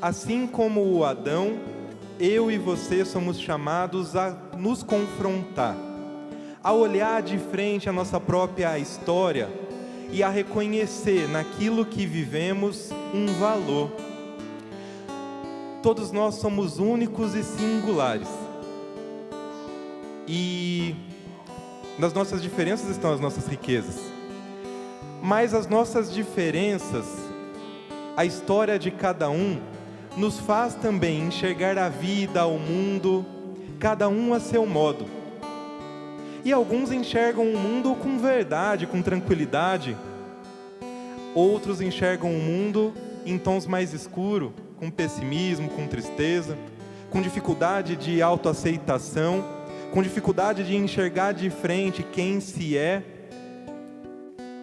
Assim como o Adão, eu e você somos chamados a nos confrontar, a olhar de frente a nossa própria história e a reconhecer naquilo que vivemos um valor. Todos nós somos únicos e singulares. E nas nossas diferenças estão as nossas riquezas. Mas as nossas diferenças, a história de cada um, nos faz também enxergar a vida, o mundo, cada um a seu modo. E alguns enxergam o mundo com verdade, com tranquilidade. Outros enxergam o mundo em tons mais escuros, com pessimismo, com tristeza, com dificuldade de autoaceitação, com dificuldade de enxergar de frente quem se é.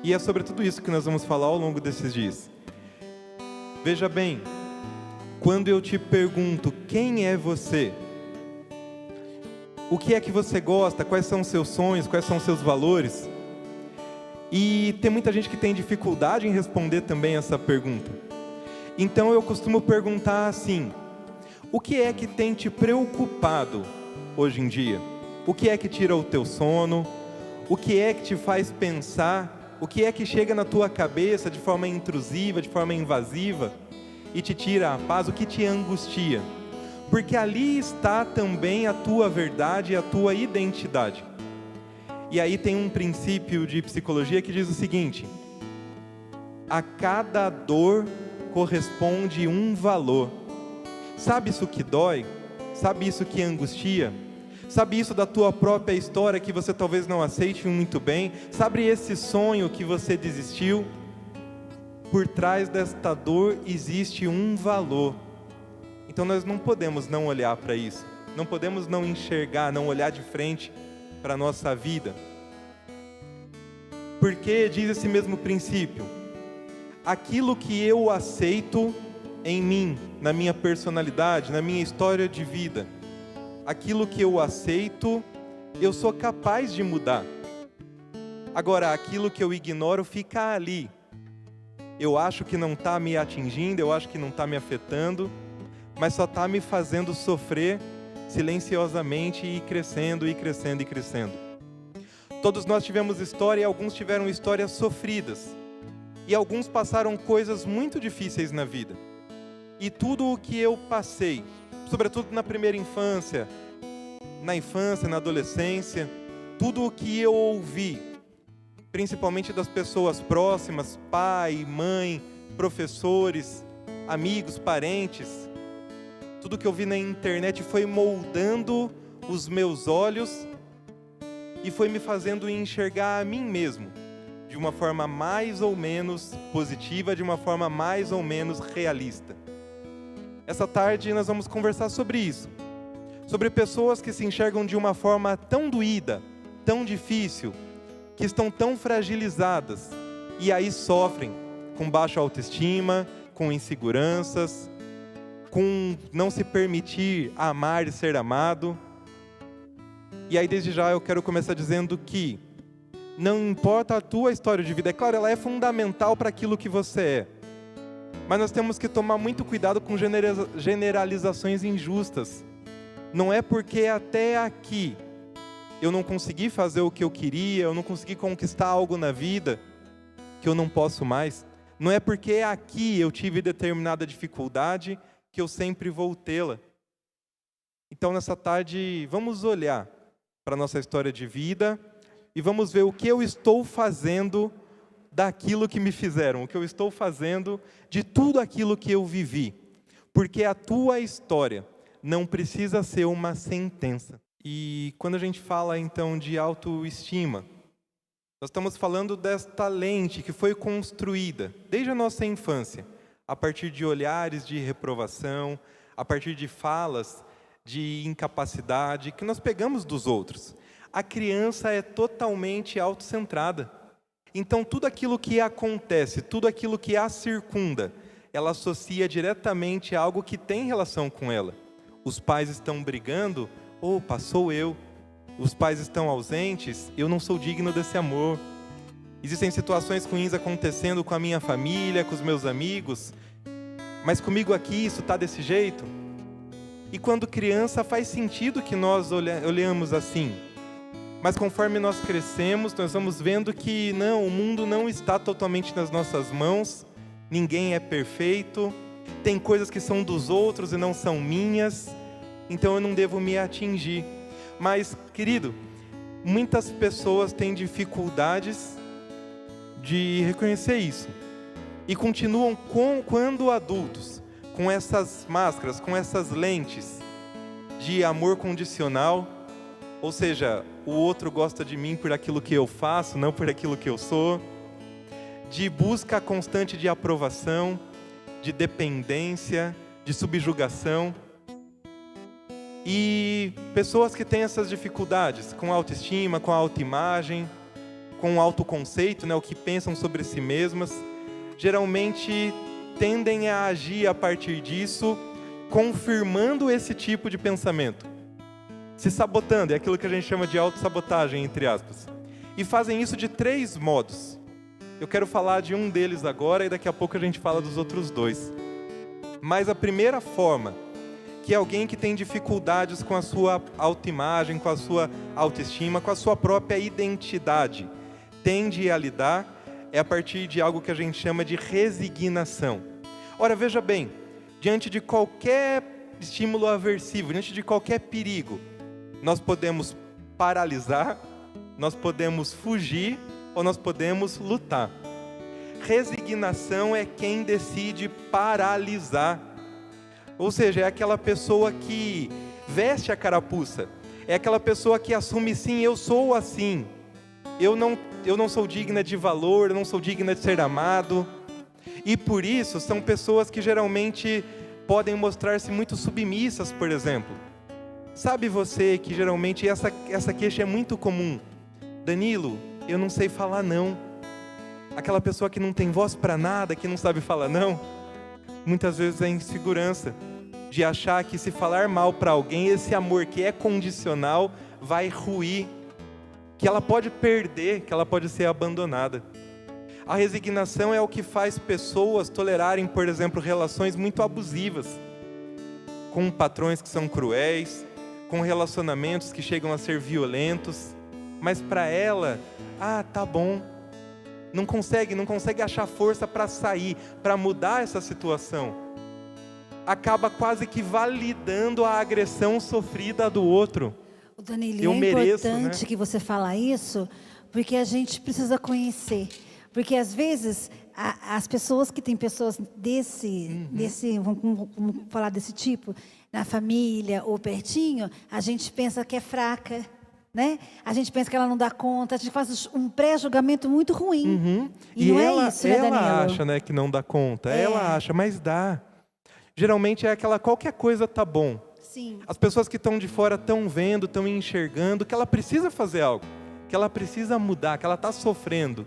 E é sobre tudo isso que nós vamos falar ao longo desses dias. Veja bem, quando eu te pergunto quem é você, o que é que você gosta, quais são os seus sonhos, quais são os seus valores, e tem muita gente que tem dificuldade em responder também essa pergunta. Então eu costumo perguntar assim: o que é que tem te preocupado hoje em dia? O que é que tira o teu sono? O que é que te faz pensar? O que é que chega na tua cabeça de forma intrusiva, de forma invasiva e te tira a paz? O que te angustia? Porque ali está também a tua verdade e a tua identidade. E aí tem um princípio de psicologia que diz o seguinte: a cada dor corresponde um valor. Sabe isso que dói? Sabe isso que angustia? Sabe isso da tua própria história que você talvez não aceite muito bem? Sabe esse sonho que você desistiu? Por trás desta dor existe um valor. Então nós não podemos não olhar para isso. Não podemos não enxergar, não olhar de frente para a nossa vida. Porque diz esse mesmo princípio: aquilo que eu aceito em mim, na minha personalidade, na minha história de vida, aquilo que eu aceito, eu sou capaz de mudar. Agora, aquilo que eu ignoro fica ali. Eu acho que não está me atingindo, eu acho que não está me afetando, mas só está me fazendo sofrer silenciosamente e crescendo, e crescendo, e crescendo. Todos nós tivemos história e alguns tiveram histórias sofridas. E alguns passaram coisas muito difíceis na vida. E tudo o que eu passei, sobretudo na primeira infância, na adolescência, tudo o que eu ouvi, principalmente das pessoas próximas, pai, mãe, professores, amigos, parentes, tudo que eu vi na internet foi moldando os meus olhos e foi me fazendo enxergar a mim mesmo de uma forma mais ou menos positiva, de uma forma mais ou menos realista. Essa tarde nós vamos conversar sobre isso, sobre pessoas que se enxergam de uma forma tão doída, tão difícil, que estão tão fragilizadas e aí sofrem com baixa autoestima, com inseguranças, com não se permitir amar e ser amado. E aí desde já eu quero começar dizendo que não importa a tua história de vida, é claro, ela é fundamental para aquilo que você é. Mas nós temos que tomar muito cuidado com generalizações injustas. Não é porque até aqui eu não consegui fazer o que eu queria, eu não consegui conquistar algo na vida, que eu não posso mais. Não é porque aqui eu tive determinada dificuldade que eu sempre vou tê-la. Então nessa tarde vamos olhar para a nossa história de vida e vamos ver o que eu estou fazendo daquilo que me fizeram, o que eu estou fazendo de tudo aquilo que eu vivi. Porque a tua história não precisa ser uma sentença. E quando a gente fala então de autoestima, nós estamos falando desta lente que foi construída desde a nossa infância, a partir de olhares de reprovação, a partir de falas de incapacidade que nós pegamos dos outros. A criança é totalmente autocentrada. Então tudo aquilo que acontece, tudo aquilo que a circunda, ela associa diretamente a algo que tem relação com ela. Os pais estão brigando, opa, sou eu. Os pais estão ausentes, eu não sou digno desse amor. Existem situações ruins acontecendo com a minha família, com os meus amigos. Mas comigo aqui isso está desse jeito? E quando criança faz sentido que nós olhamos assim. Mas conforme nós crescemos, nós vamos vendo que não, o mundo não está totalmente nas nossas mãos. Ninguém é perfeito. Tem coisas que são dos outros e não são minhas. Então eu não devo me atingir. Mas, querido, muitas pessoas têm dificuldades de reconhecer isso. E continuam, quando adultos, com essas máscaras, com essas lentes de amor condicional. Ou seja, o outro gosta de mim por aquilo que eu faço, não por aquilo que eu sou. De busca constante de aprovação, de dependência, de subjugação. E pessoas que têm essas dificuldades com autoestima, com autoimagem, com autoconceito, né, o que pensam sobre si mesmas, geralmente tendem a agir a partir disso, confirmando esse tipo de pensamento. Se sabotando, é aquilo que a gente chama de autossabotagem, entre aspas. E fazem isso de 3 modos. Eu quero falar de um deles agora e daqui a pouco a gente fala dos outros 2. Mas a primeira forma que alguém que tem dificuldades com a sua autoimagem, com a sua autoestima, com a sua própria identidade, tende a lidar é a partir de algo que a gente chama de resignação. Ora, veja bem, diante de qualquer estímulo aversivo, diante de qualquer perigo, nós podemos paralisar, nós podemos fugir ou nós podemos lutar. Resignação é quem decide paralisar. Ou seja, é aquela pessoa que veste a carapuça. É aquela pessoa que assume, sim, eu sou assim. Eu não sou digna de valor, eu não sou digna de ser amado. E por isso, são pessoas que geralmente podem mostrar-se muito submissas, por exemplo. Sabe você que geralmente essa queixa é muito comum. Danilo, eu não sei falar não. Aquela pessoa que não tem voz para nada, que não sabe falar não. Muitas vezes é insegurança de achar que se falar mal para alguém, esse amor que é condicional vai ruir, que ela pode perder, que ela pode ser abandonada. A resignação é o que faz pessoas tolerarem, por exemplo, relações muito abusivas, com patrões que são cruéis, com relacionamentos que chegam a ser violentos, mas para ela, tá bom. Não consegue achar força para sair, para mudar essa situação. Acaba quase que validando a agressão sofrida do outro. O Danilo, é importante, né, que você fala isso, porque a gente precisa conhecer. Porque às vezes as pessoas que têm pessoas vamos falar desse tipo, na família ou pertinho, a gente pensa que é fraca. Né? A gente pensa que ela não dá conta, a gente faz um pré-julgamento muito ruim. E não é isso, né, Danilo? Ela acha, né, que não dá conta. Ela acha, mas dá. Geralmente é aquela, qualquer coisa tá bom. Sim. As pessoas que estão de fora estão vendo, estão enxergando que ela precisa fazer algo, que ela precisa mudar, que ela está sofrendo.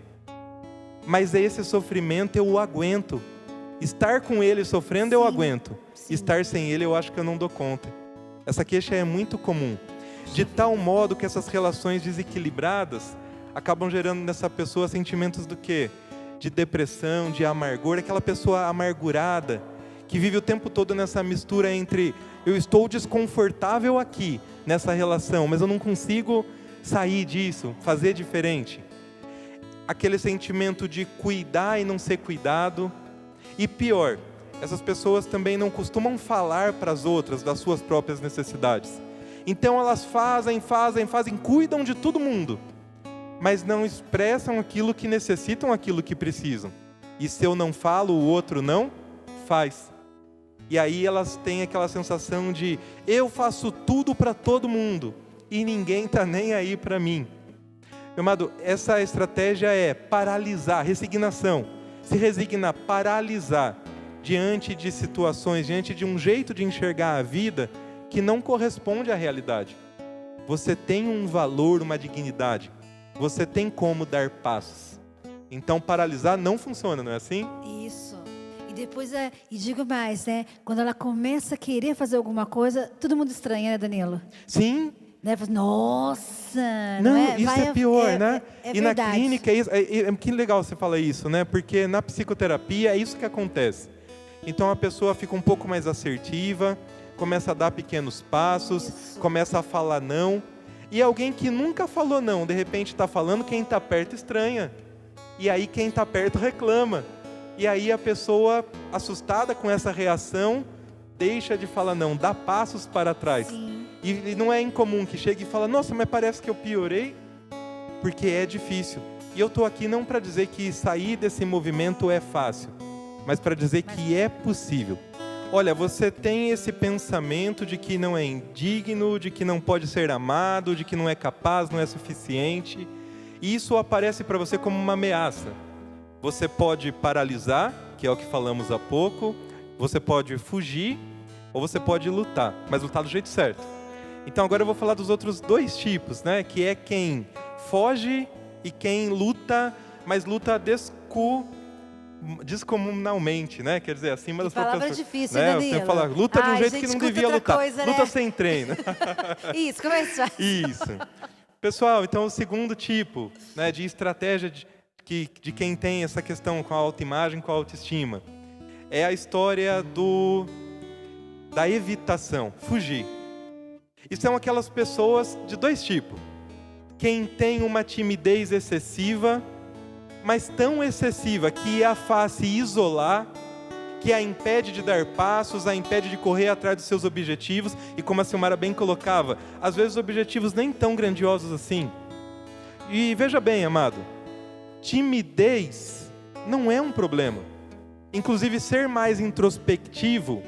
Mas esse sofrimento eu aguento. Estar com ele sofrendo eu aguento. Sim. Estar sem ele eu acho que eu não dou conta. Essa queixa é muito comum. De tal modo que essas relações desequilibradas acabam gerando nessa pessoa sentimentos do quê? De depressão, de amargor, aquela pessoa amargurada, que vive o tempo todo nessa mistura entre eu estou desconfortável aqui, nessa relação, mas eu não consigo sair disso, fazer diferente. Aquele sentimento de cuidar e não ser cuidado. E pior, essas pessoas também não costumam falar para as outras das suas próprias necessidades. Então elas fazem, cuidam de todo mundo, mas não expressam aquilo que necessitam, aquilo que precisam. E se eu não falo, o outro não faz. E aí elas têm aquela sensação de eu faço tudo para todo mundo e ninguém está nem aí para mim. Meu amado, essa estratégia é paralisar, resignação. Se resignar, paralisar diante de situações, diante de um jeito de enxergar a vida que não corresponde à realidade. Você tem um valor, uma dignidade. Você tem como dar passos. Então paralisar não funciona, não é assim? Isso. E depois, e digo mais, né? Quando ela começa a querer fazer alguma coisa, todo mundo estranha, né, Danilo? Sim. Né? Nossa! Não, é? isso é pior, né? É e verdade. Na clínica, que legal você falar isso, né? Porque na psicoterapia é isso que acontece. Então a pessoa fica um pouco mais assertiva, começa a dar pequenos passos, começa a falar não. E alguém que nunca falou não, de repente está falando, quem está perto estranha. E aí quem está perto reclama. E aí a pessoa, assustada com essa reação, deixa de falar não, dá passos para trás. Sim. E não é incomum que chegue e fala, nossa, mas parece que eu piorei, porque é difícil. E eu estou aqui não para dizer que sair desse movimento é fácil, mas para dizer que é possível. Olha, você tem esse pensamento de que não é indigno, de que não pode ser amado, de que não é capaz, não é suficiente. E isso aparece para você como uma ameaça. Você pode paralisar, que é o que falamos há pouco. Você pode fugir ou você pode lutar, mas lutar do jeito certo. Então agora eu vou falar dos outros dois tipos, né? Que é quem foge e quem luta, mas luta descomunalmente, né? Quer dizer, acima das palavra próprias... difícil, né? Danilo. Você fala, luta de um jeito que não devia lutar. Coisa, luta né? sem treino. Isso, como é que faz? Isso. Pessoal, então o segundo tipo, né, de estratégia de quem tem essa questão com a autoimagem, com a autoestima, é a história da evitação, fugir. E são aquelas pessoas de dois tipos. Quem tem uma timidez excessiva, mas tão excessiva que a faz se isolar, que a impede de dar passos, a impede de correr atrás dos seus objetivos. E como a Silmara bem colocava, às vezes objetivos nem tão grandiosos assim. E veja bem, amado, timidez não é um problema. Inclusive, ser mais introspectivo,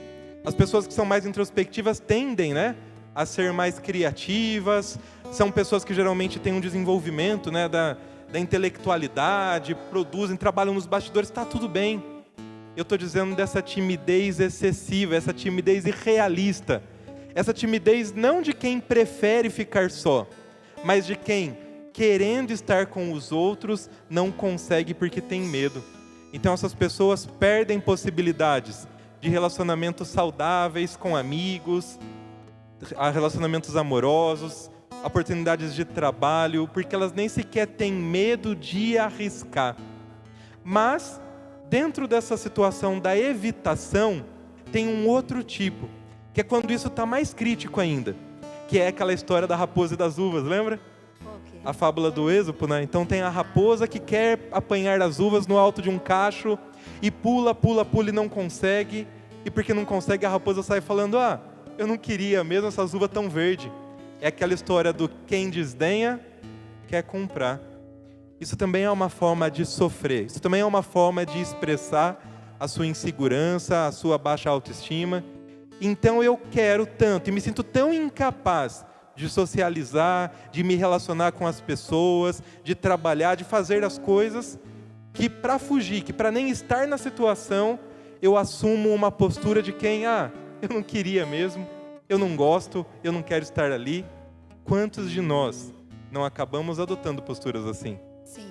as pessoas que são mais introspectivas tendem, né, a ser mais criativas, são pessoas que geralmente têm um desenvolvimento, né, da intelectualidade, produzem, trabalham nos bastidores, está tudo bem. Eu estou dizendo dessa timidez excessiva, essa timidez irrealista, essa timidez não de quem prefere ficar só, mas de quem, querendo estar com os outros, não consegue porque tem medo. Então essas pessoas perdem possibilidades de relacionamentos saudáveis com amigos, relacionamentos amorosos, oportunidades de trabalho, porque elas nem sequer têm medo de arriscar. Mas, dentro dessa situação da evitação, tem um outro tipo, que é quando isso está mais crítico ainda, que é aquela história da raposa e das uvas, lembra? Okay. A fábula do Êxopo, né? Então tem a raposa que quer apanhar as uvas no alto de um cacho, e pula, pula, pula e não consegue, e porque não consegue a raposa sai falando, eu não queria mesmo essas uvas tão verdes. É aquela história do quem desdenha, quer comprar. Isso também é uma forma de sofrer. Isso também é uma forma de expressar a sua insegurança, a sua baixa autoestima. Então eu quero tanto e me sinto tão incapaz de socializar, de me relacionar com as pessoas, de trabalhar, de fazer as coisas, que para fugir, que para nem estar na situação, eu assumo uma postura de quem, eu não queria mesmo, eu não gosto, eu não quero estar ali. Quantos de nós não acabamos adotando posturas assim? Sim,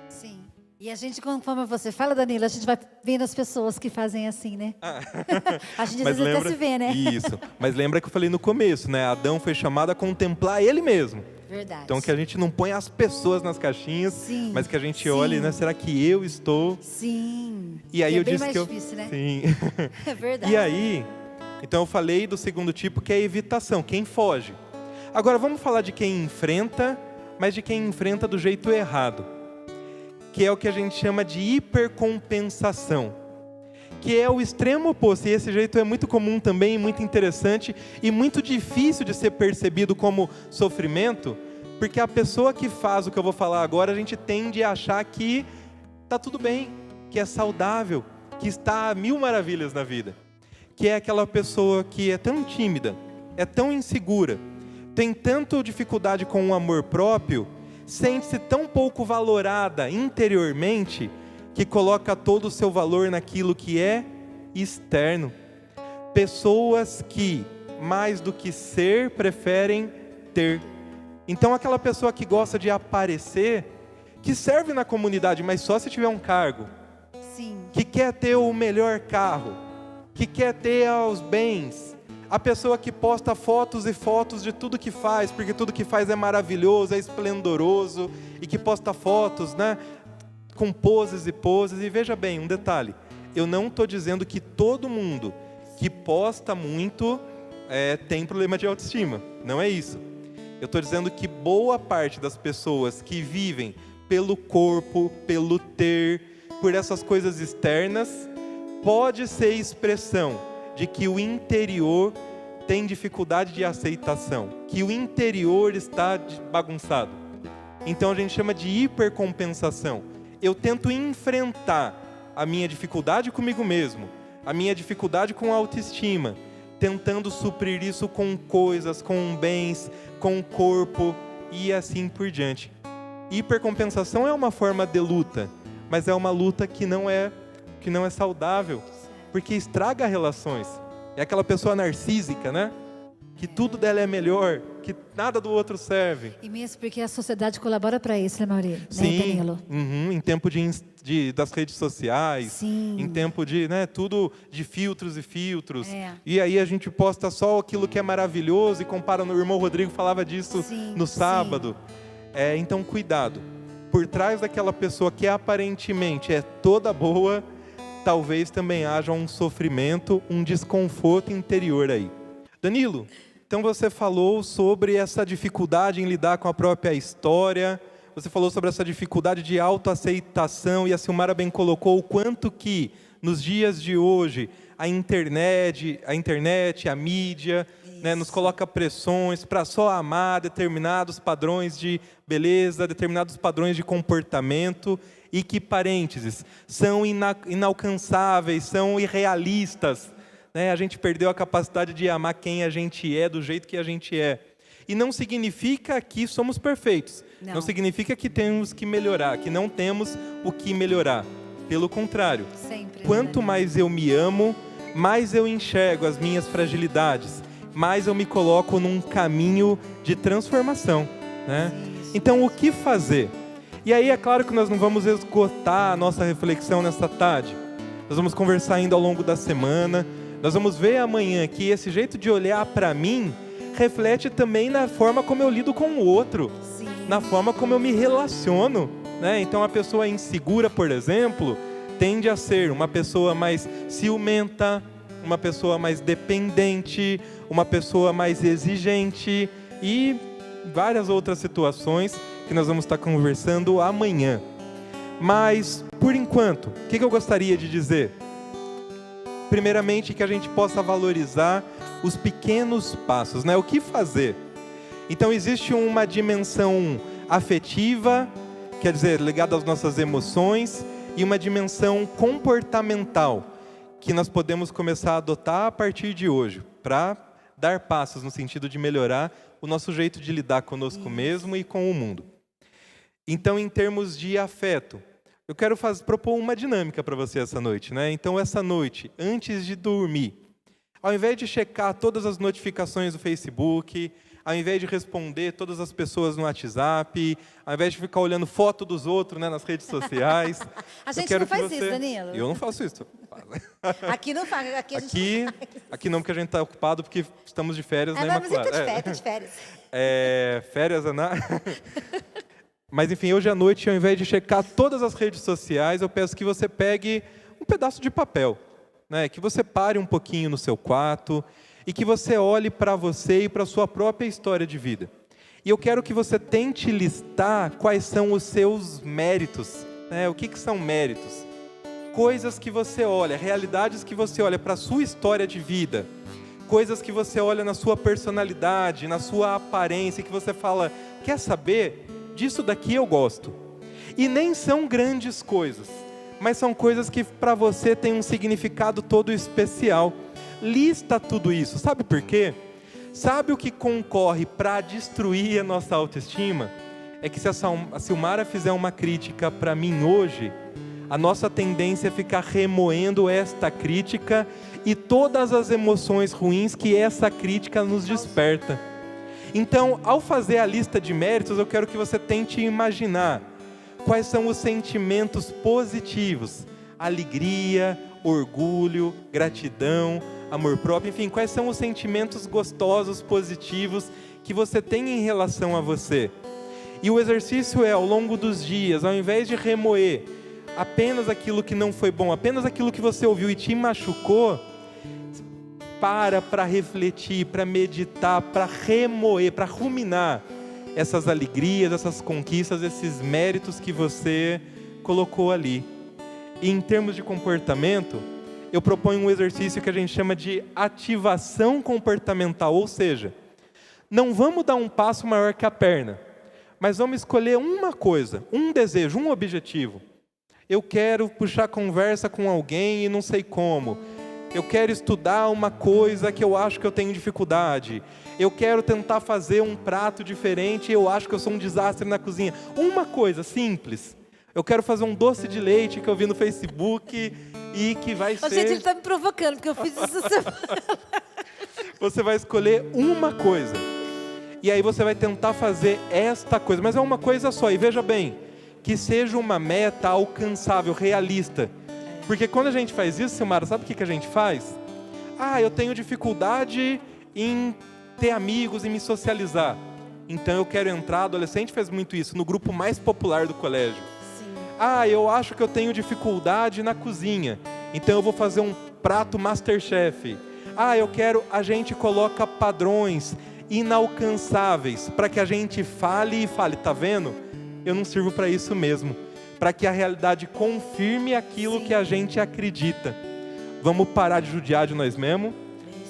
sim. E a gente, conforme você fala, Danilo, a gente vai vendo as pessoas que fazem assim, né? A gente às vezes até se vê, né? Isso. Mas lembra que eu falei no começo, né? Adão foi chamado a contemplar ele mesmo. Verdade. Então que a gente não põe as pessoas nas caixinhas, sim, mas que a gente olhe, né? Será que eu estou? Sim. E aí é eu bem disse mais que difícil, né? Sim. É verdade. E aí, então eu falei do segundo tipo, que é a evitação, quem foge. Agora vamos falar de quem enfrenta, mas de quem enfrenta do jeito errado, que é o que a gente chama de hipercompensação, que é o extremo oposto. E esse jeito é muito comum também, muito interessante e muito difícil de ser percebido como sofrimento, porque a pessoa que faz o que eu vou falar agora, a gente tende a achar que está tudo bem, que é saudável, que está a mil maravilhas na vida, que é aquela pessoa que é tão tímida, é tão insegura, tem tanta dificuldade com o amor próprio, sente-se tão pouco valorada interiormente, que coloca todo o seu valor naquilo que é externo. Pessoas que, mais do que ser, preferem ter. Então aquela pessoa que gosta de aparecer, que serve na comunidade, mas só se tiver um cargo. Sim. Que quer ter o melhor carro, que quer ter os bens. A pessoa que posta fotos e fotos de tudo que faz, porque tudo que faz é maravilhoso, é esplendoroso, e que posta fotos, né, com poses e poses. E veja bem, um detalhe, Eu não estou dizendo que todo mundo que posta muito tem problema de autoestima. Não é isso. Eu estou dizendo que boa parte das pessoas que vivem pelo corpo, pelo ter, por essas coisas externas, pode ser expressão de que o interior tem dificuldade de aceitação, que o interior está bagunçado. Então a gente chama de hipercompensação. Eu tento enfrentar a minha dificuldade comigo mesmo, a minha dificuldade com a autoestima, tentando suprir isso com coisas, com bens, com o corpo e assim por diante. Hipercompensação é uma forma de luta, mas é uma luta que não é saudável, porque estraga relações. É aquela pessoa narcísica, né? Que tudo dela é melhor, que nada do outro serve. E mesmo porque a sociedade colabora para isso, né, Maurício? Sim, né, Danilo? Em tempo das redes sociais, Sim. em tempo de tudo de filtros e filtros. É. E aí a gente posta só aquilo que é maravilhoso e compara. O irmão Rodrigo falava disso no sábado. Então, cuidado. Por trás daquela pessoa que aparentemente é toda boa, talvez também haja um sofrimento, um desconforto interior aí. Danilo, então você falou sobre essa dificuldade em lidar com a própria história, você falou sobre essa dificuldade de autoaceitação, e a Silmara bem colocou o quanto que, nos dias de hoje, a internet, a mídia, nos coloca pressões para só amar determinados padrões de beleza, determinados padrões de comportamento, e que, parênteses, são inalcançáveis, são irrealistas. A gente perdeu a capacidade de amar quem a gente é, do jeito que a gente é. E não significa que somos perfeitos. Não significa que temos que melhorar, que não temos o que melhorar. Pelo contrário, quanto mais eu me amo, mais eu enxergo as minhas fragilidades, mais eu me coloco num caminho de transformação. Então, o que fazer? E aí, é claro que nós não vamos esgotar a nossa reflexão nessa tarde. Nós vamos conversar ainda ao longo da semana. Nós vamos ver amanhã que esse jeito de olhar para mim reflete também na forma como eu lido com o outro, na forma como eu me relaciono. Então, a pessoa insegura, por exemplo, tende a ser uma pessoa mais ciumenta, uma pessoa mais dependente, uma pessoa mais exigente e várias outras situações que nós vamos estar conversando amanhã. Mas, por enquanto, o que eu gostaria de dizer? Primeiramente, que a gente possa valorizar os pequenos passos, O que fazer? Então, existe uma dimensão afetiva, quer dizer, ligada às nossas emoções, e uma dimensão comportamental, que nós podemos começar a adotar a partir de hoje, para dar passos no sentido de melhorar o nosso jeito de lidar conosco mesmo e com o mundo. Então, em termos de afeto, eu quero propor uma dinâmica para você essa noite. Então, essa noite, antes de dormir, ao invés de checar todas as notificações do Facebook, ao invés de responder todas as pessoas no WhatsApp, ao invés de ficar olhando foto dos outros nas redes sociais... A gente não faz isso, Danilo. Eu não faço isso. Aqui não faz, aqui a gente não faz. Aqui não, porque a gente está ocupado, porque estamos de férias na Imaculada. Mas eu tô de férias. Férias, Ana... Mas, enfim, hoje à noite, ao invés de checar todas as redes sociais, eu peço que você pegue um pedaço de papel, que você pare um pouquinho no seu quarto e que você olhe para você e para a sua própria história de vida. E eu quero que você tente listar quais são os seus méritos. O que são méritos? Coisas que você olha, realidades que você olha para a sua história de vida, coisas que você olha na sua personalidade, na sua aparência, que você fala, quer saber? Disso daqui eu gosto. E nem são grandes coisas, mas são coisas que para você tem um significado todo especial. Lista tudo isso. Sabe por quê? Sabe o que concorre para destruir a nossa autoestima? É que se a Silmara fizer uma crítica para mim hoje, a nossa tendência é ficar remoendo esta crítica e todas as emoções ruins que essa crítica nos desperta. Então, ao fazer a lista de méritos, eu quero que você tente imaginar quais são os sentimentos positivos, alegria, orgulho, gratidão, amor próprio, enfim, quais são os sentimentos gostosos, positivos que você tem em relação a você. E o exercício é, ao longo dos dias, ao invés de remoer apenas aquilo que não foi bom, apenas aquilo que você ouviu e te machucou, para refletir, para meditar, para remoer, para ruminar essas alegrias, essas conquistas, esses méritos que você colocou ali. E em termos de comportamento, eu proponho um exercício que a gente chama de ativação comportamental, ou seja, não vamos dar um passo maior que a perna, mas vamos escolher uma coisa, um desejo, um objetivo. Eu quero puxar conversa com alguém e não sei como. Eu quero estudar uma coisa que eu acho que eu tenho dificuldade. Eu quero tentar fazer um prato diferente e eu acho que eu sou um desastre na cozinha. Uma coisa simples. Eu quero fazer um doce de leite que eu vi no Facebook e que vai ser... Gente, ele está me provocando, porque eu fiz isso essa semana. Você vai escolher uma coisa. E aí você vai tentar fazer esta coisa. Mas é uma coisa só. E veja bem, que seja uma meta alcançável, realista. Porque quando a gente faz isso, Silmara, sabe o que a gente faz? Eu tenho dificuldade em ter amigos, em me socializar. Então eu quero entrar, adolescente faz muito isso, no grupo mais popular do colégio. Sim. Eu acho que eu tenho dificuldade na cozinha. Então eu vou fazer um prato Masterchef. A gente coloca padrões inalcançáveis para que a gente fale, tá vendo? Eu não sirvo para isso mesmo. Para que a realidade confirme aquilo que a gente acredita. Vamos parar de judiar de nós mesmos.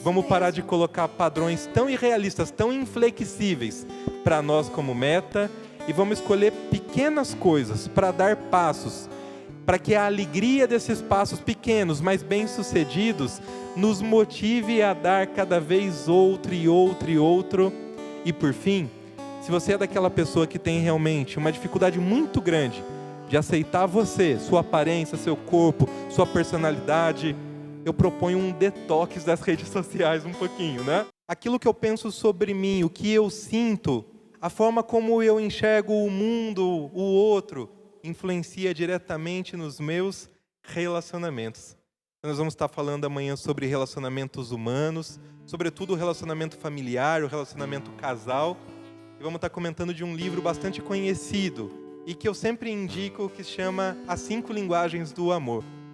Vamos parar de colocar padrões tão irrealistas, tão inflexíveis para nós como meta. E vamos escolher pequenas coisas para dar passos. Para que a alegria desses passos pequenos, mas bem-sucedidos, nos motive a dar cada vez outro e outro e outro. E por fim, se você é daquela pessoa que tem realmente uma dificuldade muito grande de aceitar você, sua aparência, seu corpo, sua personalidade, eu proponho um detox das redes sociais um pouquinho, né? Aquilo que eu penso sobre mim, o que eu sinto, a forma como eu enxergo o mundo, o outro, influencia diretamente nos meus relacionamentos. Nós vamos estar falando amanhã sobre relacionamentos humanos, sobretudo o relacionamento familiar, o relacionamento casal, e vamos estar comentando de um livro bastante conhecido, e que eu sempre indico, que se chama As 5 Linguagens do Amor.